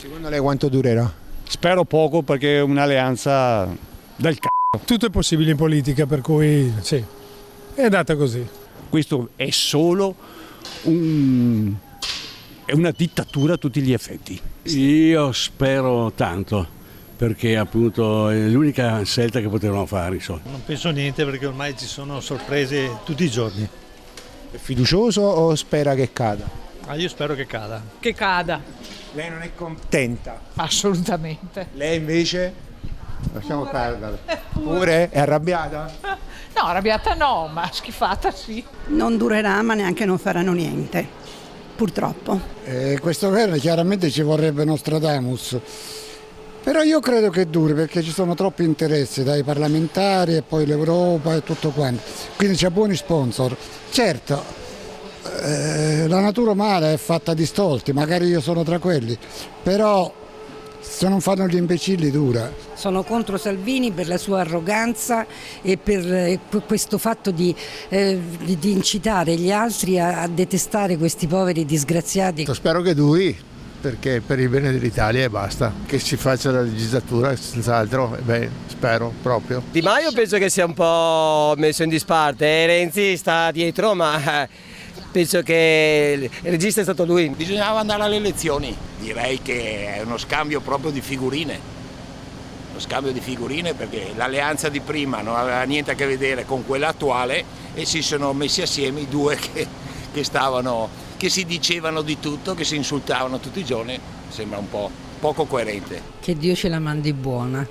Secondo lei quanto durerà? Spero poco perché è un'alleanza del c***o. Tutto è possibile in politica, per cui sì, è andata così. Questo è solo è una dittatura a tutti gli effetti. Io spero tanto, perché appunto è l'unica scelta che potevano fare. Insomma. Non penso niente perché ormai ci sono sorprese tutti i giorni. È fiducioso o spera che cada? Io spero che cada. Che cada. Lei non è contenta? Assolutamente. Lei invece? Lasciamo perdere. Pure? È arrabbiata? No, arrabbiata no, ma schifata sì. Non durerà, ma neanche non faranno niente, purtroppo. Questo governo chiaramente ci vorrebbe Nostradamus, però io credo che duri perché ci sono troppi interessi dai parlamentari e poi l'Europa e tutto quanto, quindi c'è buoni sponsor. Certo, la natura umana è fatta di stolti, magari io sono tra quelli, però se non fanno gli imbecilli dura. Sono contro Salvini per la sua arroganza e per questo fatto di incitare gli altri a detestare questi poveri disgraziati. Spero che duri, perché per il bene dell'Italia e basta. Che si faccia la legislatura, senz'altro, spero proprio. Di Maio penso che sia un po' messo in disparte, Renzi sta dietro, ma penso che il regista è stato lui. Bisognava andare alle elezioni, direi che è uno scambio proprio di figurine. Lo scambio di figurine perché l'alleanza di prima non aveva niente a che vedere con quella attuale e si sono messi assieme i due che si dicevano di tutto, che si insultavano tutti i giorni, sembra un po' poco coerente. Che Dio ce la mandi buona.